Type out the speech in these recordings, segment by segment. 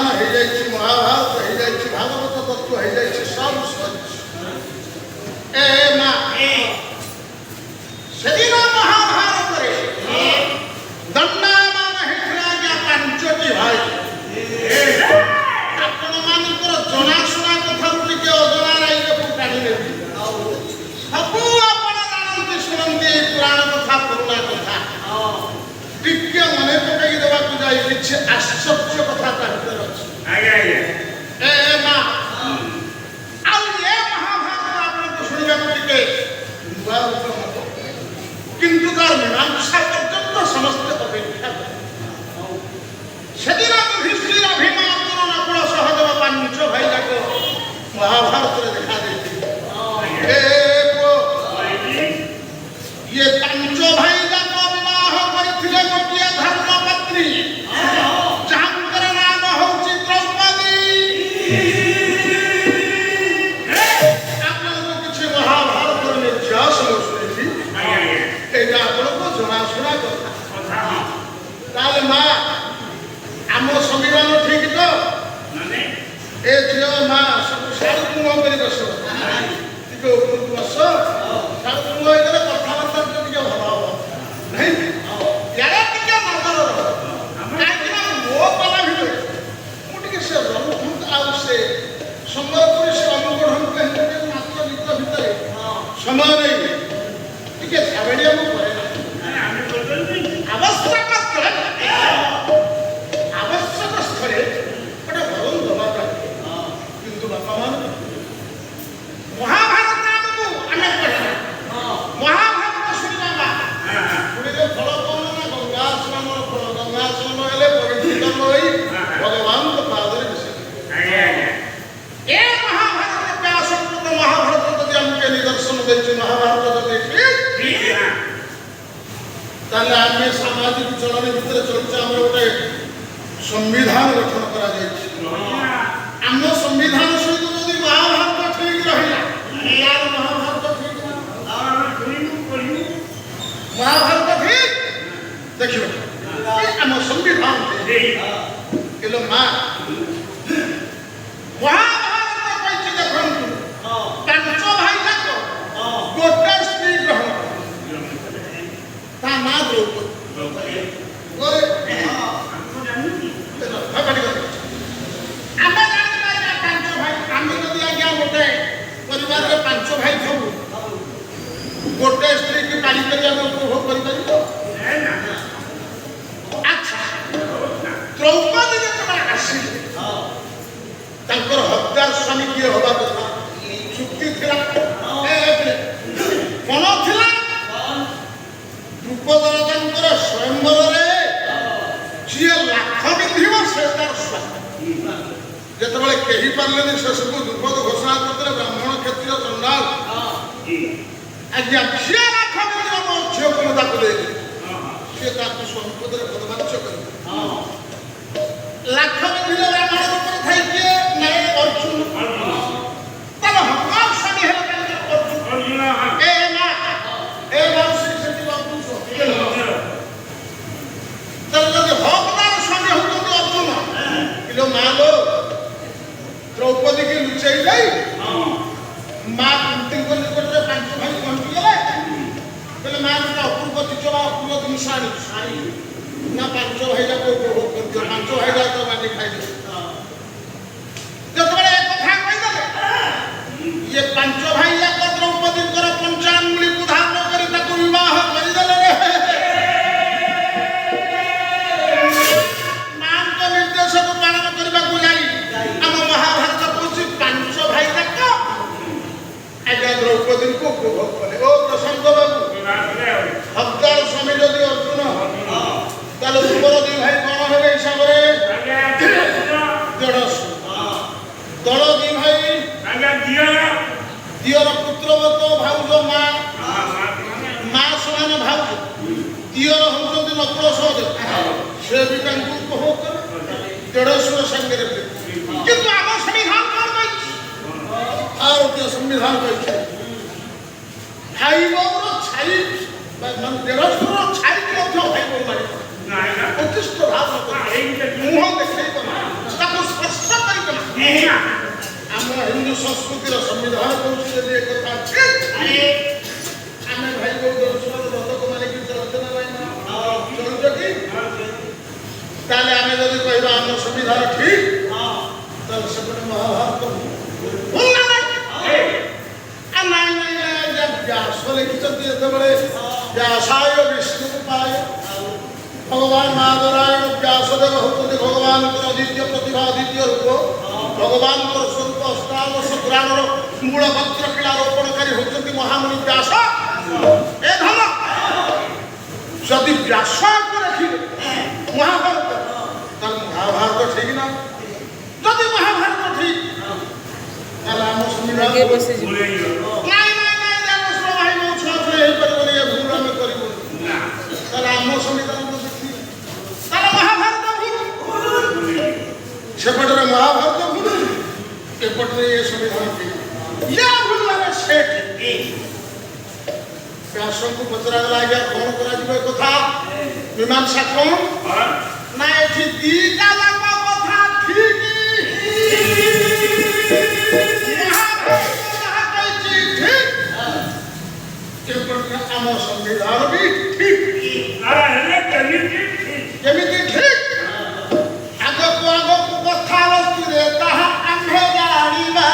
ରାମାୟଣ ହେଇଯାଇଛି, ମହାଭାରତ ହେଇଯାଇଛି, ଭାଗବତ ତତ୍ତ୍ୱ ହେଇଯାଇଛି, ସବୁ ସରିଛି। ଏ ମା ସେଦିନ ମହାଭାରତରେ ଦଣ୍ଡାୟମାନ ହେଇଥିଲା ଆଜ୍ଞା 5ଟି ଭାଇ। ଆପଣମାନଙ୍କର ଜଣାଶୁଣା କଥାରୁ ଟିକେ ଅଜଣା ରାଇଜକୁ ଟାଣି ନେବି। ସବୁ ଆପଣ ଜାଣନ୍ତି ଶୁଣନ୍ତି ଏଇ ପୁରାଣ କଥା, ପୁରୁଣା କଥା। ଟିକେ ମନେ ପକାଇ ଦେବାକୁ ଯାଇ କିଛି ଆଶ୍ଚର୍ଯ୍ୟ କଥା ତା ଭିତରେ ଅଛି। ଏ ମା ଆଉ ଏ ମହାଭାରତ ଆପଣଙ୍କୁ ଶୁଣିବାକୁ ଟିକେ ନୂଆ ଉଦ୍ୟମ, କିନ୍ତୁ ତାର ମୀମାଂସା ପର୍ଯ୍ୟନ୍ତ ସମସ୍ତେ ଅପେକ୍ଷା କରେ। ସେଦିନ ଯୁଧିଷ୍ଠିର, ଭୀମ, ଅର୍ଜୁନ, ନକୁଳ, ସହଦେବ 5 ଭାଇ ଯାକ ମହାଭାରତରେ ଦେଖା ଦେଇଥିଲେ। ଇଏ 5 ଭାଇ ଯାକ ବିବାହ କରିଥିଲେ ଗୋଟିଏ ଧର୍ମପତ୍ନୀ, ଯାହାଙ୍କର ନାମ ହଉଛି ଦ୍ରୌପଦୀ। ଆପଣଙ୍କୁ କିଛି ମହାଭାରତର ଇତିହାସ ଶୁଣେଇଛି, ଏଇଟା ଆପଣଙ୍କୁ ଜଣାଶୁଣା କଥା। ତାହେଲେ ମା ଆମ ସମ୍ବିଧାନ ଠିକ ତ? ଏ ଝିଅ ମା ସବୁ ସାଡ଼କୁ ମୁହଁ କରି ବସ, ଟିକେ ଉପରକୁ ବସ। ସାଡ଼କୁ ମୁହଁ ହେଇଗଲେ କଥାବାର୍ତ୍ତା ଟିକେ ଭଲ ହବ ନାହିଁ। ୟାର ଟିକେ ନଜର ରହ, କାହିଁକିନା ମୋ ପାଲା ଭିତରେ ମୁଁ ଟିକେ ସେ ରଣପୁର ଆଉ ସେ ସମ୍ବଲପୁରୀ ସେ ଅନୁଗଢ଼ ନାଚ ଗୀତ ଭିତରେ ସମୟ ନେଇ ଟିକେ ଝାବେଡ଼ିଆ ମୁଁ କରେ ନା। ଆବଶ୍ୟକ ସ୍ଥଳେ ଗୋଟେ ଭରଣ ଦେବା ପାଇଁ। କିନ୍ତୁ ବାପା ମାନେ ମହାଭାରତ ଆମକୁ ଆମେ ପଢ଼ିବା, ମହାଭାରତ ଶୁଣିବା। ଶୁଣିଲେ ଫଳ କଣ ନା ଗଙ୍ଗା ସ୍ନାନର ଫଳ। ଗଙ୍ଗା ସ୍ନାନ ହେଲେ ପରିଚିତ ହୋଇ ଭଗବାନଙ୍କ ପାଦରେ ମିଶିବେ। ଏ ମହାଭାରତ ବ୍ୟାସକୃତ ମହାଭାରତ ଯଦି ଆମକୁ ନିଦର୍ଶନ ଦେଇଛି, ମହାଭାରତ ଯଦି ତାହେଲେ ଆମେ ସାମାଜିକ ଚଳଣି ଭିତରେ ଚଳୁଛେ। ଆମର ଗୋଟେ ସମ୍ବିଧାନ ଗଠନ କରାଯାଇଛି। ଆମ ସମ୍ବିଧାନ ସହିତ ଯଦି ମହାଭାରତ ଠିକ ରହିଲା, ୟାର ମହାଭାରତ ଠିକ ମହାଭାରତ ଠିକ ଦେଖିବ ଆମ ସମ୍ବିଧାନ କିନ୍ତୁ ମା ମହାଭାରତ କହିଛି ଦେଖନ୍ତୁ 5 ଭାଇ ଯାକ ଗୋଟେ ସ୍ତ୍ରୀ ଗ୍ରହଣ, ତା ନାଁ ଦ୍ରୌପଦୀ। ଆମେ ଜାଣିବା 5 ଭାଇ। ଆମେ ଯଦି ଆଜ୍ଞା ଗୋଟେ ପରିବାରରେ 5 ଭାଇ ଥିବୁ, ଗୋଟେ ସ୍ତ୍ରୀ କି ପାଳି କରି ଆମେ ଉପଭୋଗ କରିପାରିବ? ଆଚ୍ଛା, ଦ୍ରୌପଦୀ ଯେତେବେଳେ ଆସିଲେ ତାଙ୍କର ହତ୍ୟାର ସ୍ୱାମୀ କିଏ ହବା କଥା? ଚୁକ୍ତି ଥିଲା, କଣ ଥିଲା? ଦ୍ରୁପଦ ରାଜାଙ୍କର ସ୍ୱୟଂବରରେ ଯିଏ ଲାଖ ବିନ୍ଧିବ ସେ ତାର ସ୍ୱାମୀ। ଯେତେବେଳେ କେହି ପାରିଲେନି ଶେଷକୁ ଦ୍ରୁପଦ ଘୋଷଣା କରିଦେଲେ ବ୍ରାହ୍ମଣ କ୍ଷତ୍ରିୟ ଚଣ୍ଡାଳ ଆଜ୍ଞା ଯିଏ ଲାଖ ବିନ୍ଧିବ ମୋ ଝିଅକୁ ମୁଁ ତାକୁ ଦେଇଦେବି। ସିଏ ତାକୁ ସମ୍ପଦରେ ପଦବାଞ୍ଚ କରିବ। ଲାଖ ବିନ୍ଧିଲେ ବ୍ରାହ୍ମଣ ରୂପରେ ଥାଇ କିଏ? ନାଇଁ ଅର୍ଜୁନ। ତାର ହକାର ସ୍ୱାମୀ ହେଲେ ଅର୍ଜୁନ। ଏ ମା ଏ ମାଉସୀ ସେଠି ଅର୍ଜୁନ। ତାର ଯଦି ହକଦାର ସ୍ୱାମୀ ହଉଛନ୍ତି ଅର୍ଜୁନ, କିନ୍ତୁ ମା ଲୋ ଦ୍ରୌପଦୀ କି ଲୁଚେଇ ଯାଇ ମା କୁନ୍ତୀଙ୍କ ନିକଟରେ 5 ଭାଇ ପହଞ୍ଚିଗଲେ। କହିଲେ ମା ଗୋଟେ ଅପୂର୍ବ ଚିଜ ବା ଅପୂର୍ବ ଜିନିଷ ଆଣି ନା 5 ଭାଇ ଯାକ ଉପଭୋଗ କରିଦିଅ। 5 ଭାଇ ଯାକ ବାଟି ଖାଇଦିଅ। ଯେତେବେଳେ ଏ କଥା କହିଦେଲେ, ଇଏ 5 ଭାଇ ଯାକ ଦ୍ରୌପଦୀଙ୍କର 5 ଆଙ୍ଗୁଳିକୁ ଧାରଣ କରି ତାକୁ ବିବାହ କରିଦେଲେ। ମାଙ୍କ ନିର୍ଦ୍ଦେଶକୁ ପାଳନ କରିବାକୁ ଯାଇ ଆମ ମହାଭାରତ କହୁଛି 5 ଭାଇ ଯାକ ଆଜ୍ଞା ଦ୍ରୌପଦୀଙ୍କୁ ଉପଭୋଗ କଲେ। ଓ ପ୍ରଶାନ୍ତ ବାବୁ, ହକଦାର ସ୍ୱାମୀ ଯଦି ଅର୍ଜୁନ, ତାହେଲେ ଉପର 2 ଭାଇ କଣ ହେବେ ହିସାବରେ? ଦେଢ଼ଶୁ। ତଳ 2 ଭାଇ ଦିଅର ପୁତ୍ରବତ ଭାଉଜ ମା ସମାନ ଭାଉଜ। ଦିଅର ହଉଛନ୍ତି ନକୁଳ ସହଦେବ, ସେ ବି ତାଙ୍କୁ ଉପଭୋଗ କଲେ। 150 ସାଙ୍ଗରେ। କିନ୍ତୁ ଆମ ସମ୍ବିଧାନ କଣ କହିଛି? ଆଉ ଗୋଟିଏ ସମ୍ବିଧାନ କହିଛି ଭାଇ ବୋଉର ଛାଇ, ମାନେ 150ର ଛାଇକି ମଧ୍ୟ ଭାଇ ବୋଉ ମାରିବ। 25 ଭାବ ମୁହଁ ଦେଖେଇ ତାକୁ ଆମ ହିନ୍ଦୁ ସଂସ୍କୃତିର ସମ୍ବିଧାନ କହୁଛି ଯଦି ଏ କଥା ଆମେ ଭାଇ ବୋଉ ଦର୍ଶନ ରଥକୁ ମାନିକି ରଚନା ଚଳୁଛ କି? ତାହେଲେ ଆମେ ଯଦି କହିବା ଆମ ସଂବିଧାନ ଠିକ ତାହେଲେ ସେପଟେ ମହାଭାରତ ବ୍ୟାସ ଲେଖିଛନ୍ତି ଯେତେବେଳେ ବ୍ୟାସାୟ ବିଷ୍ଣୁ ପାୟ ଭଗବାନ ମହାନାରାୟଣ ବ୍ୟାସଦେବ ହେଉଛନ୍ତି ଭଗବାନଙ୍କର ଅଦ୍ୱିତୀୟ ପ୍ରତିଭା ଅଦ୍ୱିତୀୟ ରୂପ ଭଗବାନଙ୍କର ସ୍ୱରୂପ ଅଷ୍ଟାଦଶ ପୁରାଣର ମୂଳ ପତ୍ର କ୍ରୀଡ଼ା ରୋପଣକାରୀ ହେଉଛନ୍ତି ମହାମୁନି ବ୍ୟାସ। ଏ ଧନ ଯଦି ବ୍ୟାସକୁ ଦେଖିବେ ମହାଭାରତ ତାହେଲେ ମହାଭାରତ ଠିକ ନା? ଯଦି ମହାଭାରତ ଠିକ ତାହେଲେ ଆମ ସମ୍ବିଧାନ ହେଇପାରିବନି, ଏ ଭୁଲ ଆମେ କରିବୁନି। ତାହେଲେ ଆମ ସମ୍ବିଧାନ ଦେଖି ତାହେଲେ ମହାଭାରତ ଭୁଲ, ସେପଟରେ ମହାଭାରତ ଭୁଲ, ଏପଟରେ ଏ ସମ୍ବିଧାନ ଠିକ। ଇଏ ଭୁଲ ମାନେ ସେ ବ୍ୟାସଙ୍କୁ ପଚରାଗଲା ଆଜ୍ଞା କଣ କରାଯିବ ଏ କଥା ମୀମାଂସା କଣ ନା ଏଠି ଦିଟା ଯାକ କଥା ଠିକ। ଆମ ସମ୍ବିଧାନ ବି ଠିକ। କେମିତି ଠିକ? ଆଗକୁ ଆଗକୁ କଥାବସ୍ତୁରେ ତାହା ଆମ୍ଭେ ଜାଣିବା।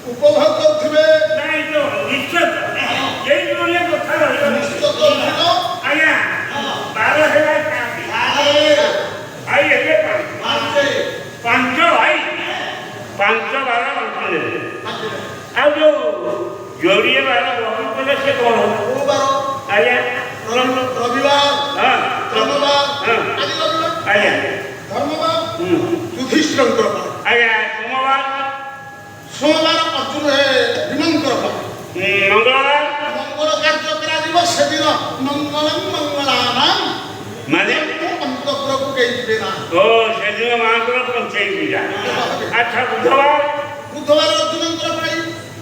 ଉପଭୋଗ କରୁଥିବେ ପାଞ୍ଚ ବାର ଆଉ ଯୋଉ ଯୋଡ଼ିଏ ବାର ବହନ କଲେ ସେ କଣ କୋଉ ବାର? ଆଜ୍ଞା ରବିବାର, ଧର୍ମବାର, ଆଜି ରବିବାର, ଆଜ୍ଞା ଧର୍ମବାର ଯୁଧିଷ୍ଠିରଙ୍କର ବାର, ଆଜ୍ଞା ସୋମବାର ଅର୍ଜୁନ ଭୀମଙ୍କର ବାର, ମଙ୍ଗଳବାର ମଙ୍ଗଳ କାର୍ଯ୍ୟ କରାଯିବ ସେଦିନ ମଙ୍ଗଳମ୍ ମଙ୍ଗଳାନାମ୍ ମାନେ ଅନ୍ତପୁରକୁ କେହି ଯିବେ ନା। ଓ ସେଦିନ ମାଙ୍କର ପଞ୍ଚେଇ ପୂଜା। ଆଚ୍ଛା ବୁଧବାର ଅର୍ଜୁନଙ୍କର ପାଳି,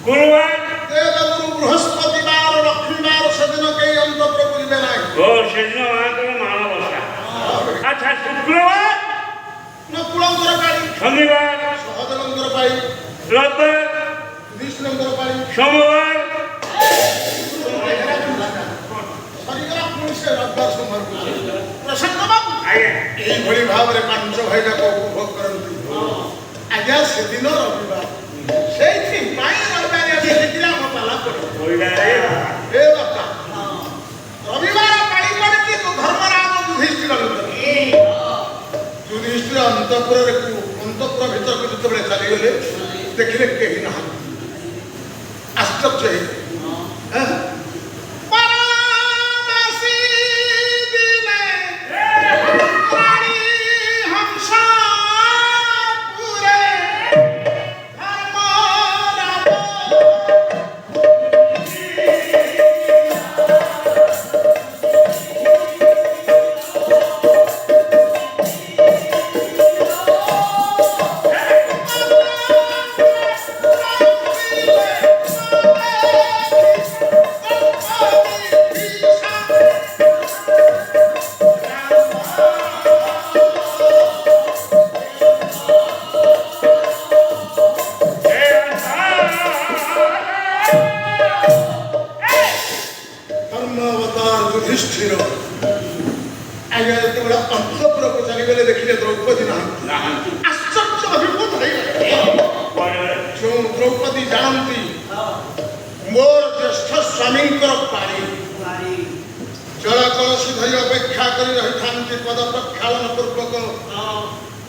ଗୁରୁବାର ଦେବଗୁରୁ ବୃହସ୍ପତିବାର, ଲକ୍ଷ୍ମୀବାର ସେଦିନ କେହି ଅନ୍ତପୁରକୁ ଯିବେ ନାହିଁ। ଓ ସେଦିନ ମାଙ୍କର ମାଣବସା। ଆଚ୍ଛା ଶୁକ୍ରବାର ନକୁଳଙ୍କର ପାଳି, ଶନିବାର ସହଦେବଙ୍କର ପାଳି, ରବିବାର ଯୁଧିଷ୍ଠିରଙ୍କର ପାଳି, ସୋମବାର ସରିଗଲା ପୁଣି ସେ ରବିବାର ସୋମବାରକୁ ପ୍ରସନ୍ନ ବାବୁ ଆଜ୍ଞା ଏଇଭଳି ଭାବରେ ପାଞ୍ଚ ଭାଇ ଯାକ ଉପଭୋଗ କରନ୍ତି। ଆଜ୍ଞା ସେଦିନ ରବିବାର, ସେଇଥିପାଇଁ ରବିବାର ଦେଖିଥିଲେ ଆମ ପାଲା ପଡେ। ଏ ବାପା ରବିବାର ପାଳି ପଡିଛି ଧର୍ମରାଜ ଯୁଧିଷ୍ଠିର ଅନ୍ତପୁର ଭିତରକୁ ଯେତେବେଳେ ଚାଲିଗଲେ ଦେଖିଲେ କେହି ନାହାନ୍ତି, ଆଶ୍ଚର୍ଯ୍ୟ ହେଇଗଲେ। द्रौपदी जानती मोर ज्येष्ठ स्वामी पारी जल कलसी धरी अपेक्षा कर रही पद प्रक्षालन पूर्वक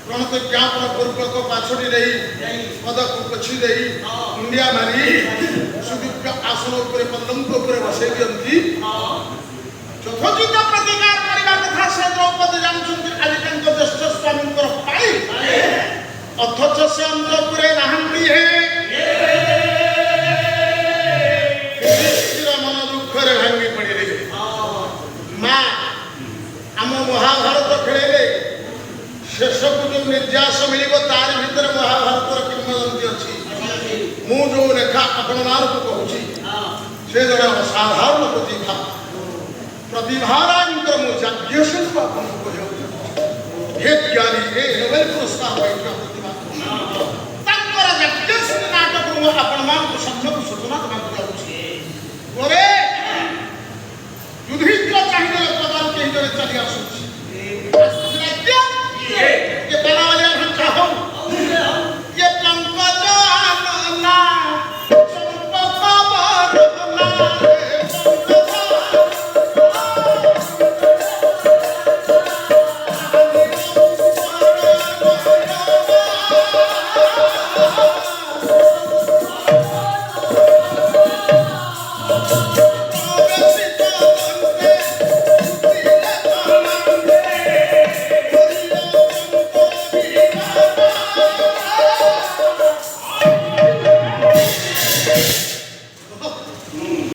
प्रणत ज्ञापन पूर्वक पाछड़ी रही पद को पछी दे मुंडिया मारी सुदीप्त आसन उपर पदंक उपर बसई दियंती यथोचित प्रतिकार करने कथा से द्रौपदी जानते आज ज्येष्ठ स्वामी पाई अथच से अंतपुरे नहांती है निर्यास मिल तार भर महाभारत किंवदंती अच्छी मु जो लेखा आपण मानक कहूँ से जड़े असाधारण प्रतिभा प्रतिभारांतर मुझे यज्ञ आपको हे ज्ञानी हे नोबेल पुरस्कार